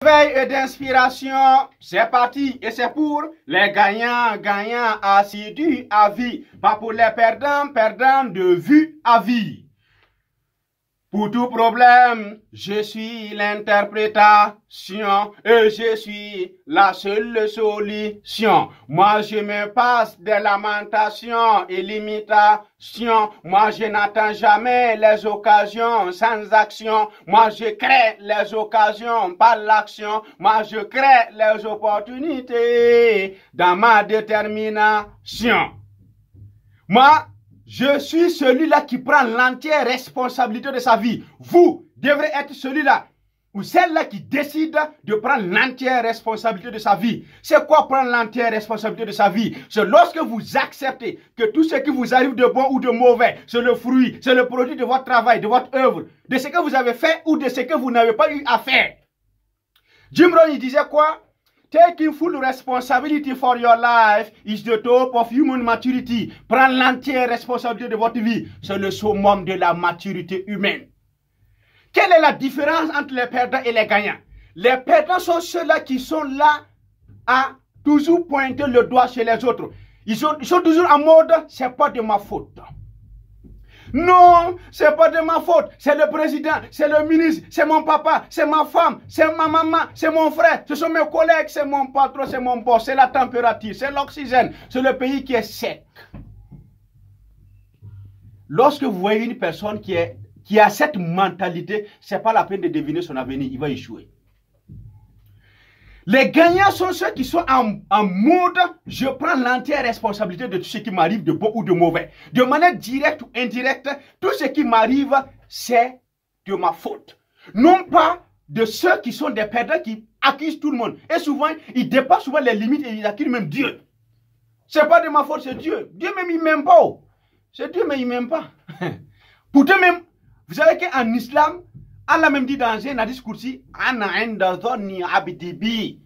Veille et d'inspiration, c'est parti et c'est pour les gagnants, gagnants assidus à vie, pas pour les perdants, perdants de vue à vie. Pour tout problème, je suis l'interprétation et je suis la seule solution. Moi, je me passe des lamentations et limitations. Moi, je n'attends jamais les occasions sans action. Moi, je crée les occasions par l'action. Moi, je crée les opportunités dans ma détermination. Moi, je suis celui-là qui prend l'entière responsabilité de sa vie. Vous devrez être celui-là ou celle-là qui décide de prendre l'entière responsabilité de sa vie. C'est quoi prendre l'entière responsabilité de sa vie? C'est lorsque vous acceptez que tout ce qui vous arrive de bon ou de mauvais, c'est le fruit, c'est le produit de votre travail, de votre œuvre, de ce que vous avez fait ou de ce que vous n'avez pas eu à faire. Jim Rohn, il disait quoi? Taking full responsibility for your life is the top of human maturity. Prendre l'entière responsabilité de votre vie, c'est le summum de la maturité humaine. Quelle est la différence entre les perdants et les gagnants? Les perdants sont ceux-là qui sont là à toujours pointer le doigt chez les autres. Ils sont toujours en mode, c'est pas de ma faute. Non, c'est pas de ma faute. C'est le président, c'est le ministre, c'est mon papa, c'est ma femme, c'est ma maman, c'est mon frère, ce sont mes collègues, c'est mon patron, c'est mon boss, c'est la température, c'est l'oxygène, c'est le pays qui est sec. Lorsque vous voyez une personne qui a cette mentalité, c'est pas la peine de deviner son avenir, il va échouer. Les gagnants sont ceux qui sont en mode je prends l'entière responsabilité de tout ce qui m'arrive de bon ou de mauvais. De manière directe ou indirecte, tout ce qui m'arrive, c'est de ma faute. Non pas de ceux qui sont des perdants qui accusent tout le monde. Et souvent, ils dépassent souvent les limites et ils accusent même Dieu. C'est pas de ma faute, c'est Dieu. Dieu même, il m'aime pas. C'est Dieu, mais il m'aime pas. Pourtant même, vous savez qu'en islam, Allah même dit dans un hadith kursi, Ana inda dhanni abdi bi.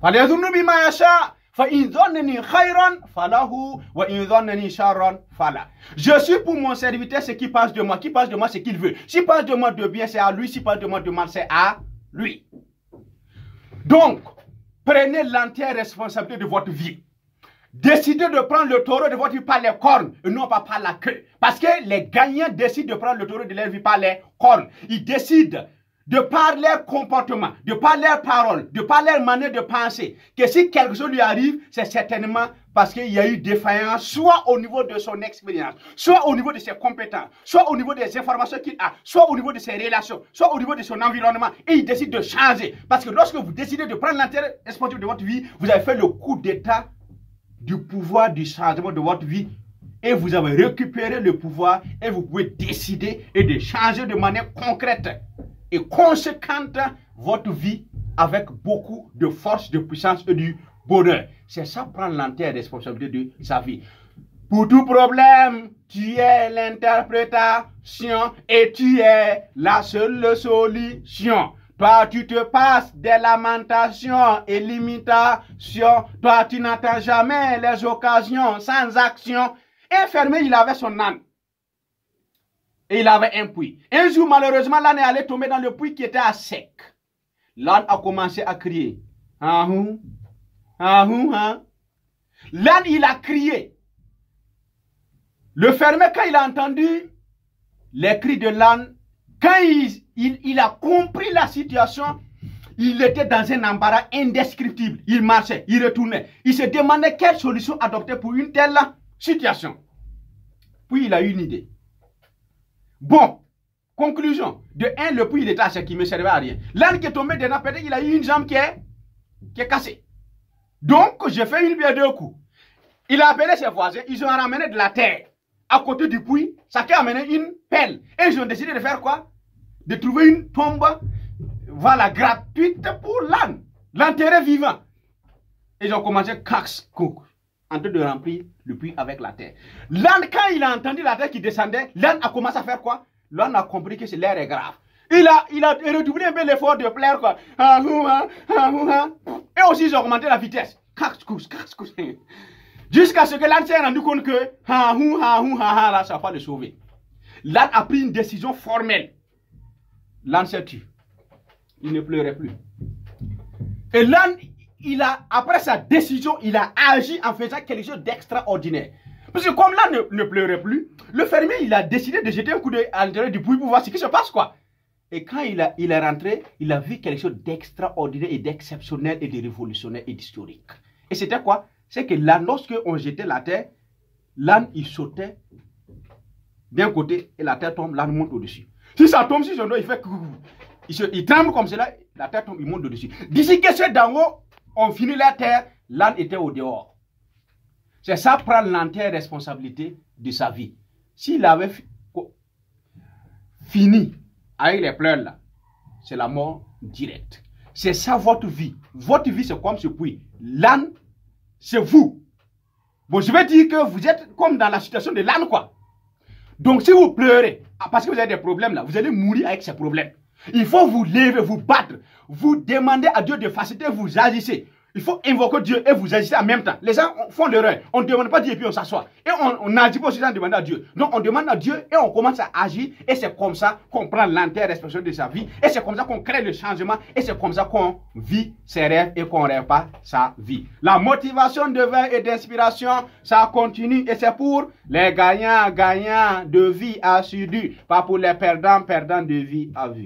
Falyadhunnu bima yasha. Fa in dhannani khayran falahu wa in dhannani sharran fala. Je suis pour mon serviteur ce qui pense de moi. Qui pense de moi ce qu'il veut. S'il pense de moi de bien, c'est à lui. S'il pense de moi de mal, c'est à lui. Donc, prenez l'entière responsabilité de votre vie. Décidez de prendre le taureau de votre vie par les cornes et non pas par la queue. Parce que les gagnants décident de prendre le taureau de leur vie par les cornes. Ils décident de par leur comportement, de par leurs paroles, de par leur manière de penser, que si quelque chose lui arrive, c'est certainement parce qu'il y a eu défaillance, soit au niveau de son expérience, soit au niveau de ses compétences, soit au niveau des informations qu'il a, soit au niveau de ses relations, soit au niveau de son environnement. Et il décide de changer. Parce que lorsque vous décidez de prendre l'intérêt responsable de votre vie, vous avez fait le coup d'état du pouvoir du changement de votre vie et vous avez récupéré le pouvoir et vous pouvez décider et de changer de manière concrète et conséquente votre vie avec beaucoup de force, de puissance et du bonheur. C'est ça, prendre l'entière responsabilité de sa vie. Pour tout problème, tu es l'interprétation et tu es la seule solution. Toi, tu te passes des lamentations et limitations. Toi, tu n'attends jamais les occasions sans action. Un fermier, il avait son âne. Et il avait un puits. Un jour, malheureusement, l'âne est allé tomber dans le puits qui était à sec. L'âne a commencé à crier. Ahou, ahou, ah. L'âne, il a crié. Le fermier, quand il a entendu les cris de l'âne, quand il a compris la situation, il était dans un embarras indescriptible. Il marchait, il retournait. Il se demandait quelle solution adopter pour une telle situation. Puis il a eu une idée. Bon, conclusion. De un, le puits il était à sec, qui ne me servait à rien. L'âne qui est tombé dedans, peut-être il a eu une jambe qui est cassée. Donc, j'ai fait une pierre deux coups. Il a appelé ses voisins, ils ont ramené de la terre à côté du puits. Chacun a amené une pelle. Et ils ont décidé de faire quoi? De trouver une tombe, voilà, gratuite pour l'âne. L'enterrer vivant. Ils ont commencé en train de remplir le puits avec la terre. L'âne, quand il a entendu la terre qui descendait, l'âne a commencé à faire quoi? L'âne a compris que l'air est grave. Il a redoublé un peu l'effort de plaire, quoi. Et aussi, ils ont augmenté la vitesse. Jusqu'à ce que l'âne s'est rendu compte que là, ça va pas le sauver. L'âne a pris une décision formelle. L'âne s'est tué. Il ne pleurait plus. Et l'âne, après sa décision, il a agi en faisant quelque chose d'extraordinaire. Parce que comme l'âne ne pleurait plus, le fermier, il a décidé de jeter un coup d'œil à l'intérieur du puits pour voir ce qui se passe, quoi. Et quand il est rentré, il a vu quelque chose d'extraordinaire et d'exceptionnel et de révolutionnaire et d'historique. Et c'était quoi? C'est que l'âne, lorsqu'on jetait la terre, l'âne, il sautait d'un côté et la terre tombe, l'âne monte au-dessus. Si ça tombe sur son dos, il fait... Il tremble comme cela, la terre tombe, il monte au-dessus. D'ici que c'est d'en haut, on finit la terre, l'âne était au dehors. C'est ça, prendre l'entière responsabilité de sa vie. S'il avait fini avec les pleurs là, c'est la mort directe. C'est ça votre vie. Votre vie, c'est comme ce puits. L'âne, c'est vous. Bon, je vais dire que vous êtes comme dans la situation de l'âne, quoi. Donc, si vous pleurez, parce que vous avez des problèmes là, vous allez mourir avec ces problèmes. Il faut vous lever, vous battre, vous demander à Dieu de faciliter, vous agissez. Il faut invoquer Dieu et vous agissez en même temps. Les gens font l'erreur. On ne demande pas Dieu et puis on s'assoit. Et on n'agit pas aussi sans demander à Dieu. Donc on demande à Dieu et on commence à agir. Et c'est comme ça qu'on prend l'entière responsabilité de sa vie. Et c'est comme ça qu'on crée le changement. Et c'est comme ça qu'on vit ses rêves et qu'on ne rêve pas sa vie. La motivation de veille et d'inspiration, ça continue. Et c'est pour les gagnants de vie assidue. Pas pour les perdants de vie à vie.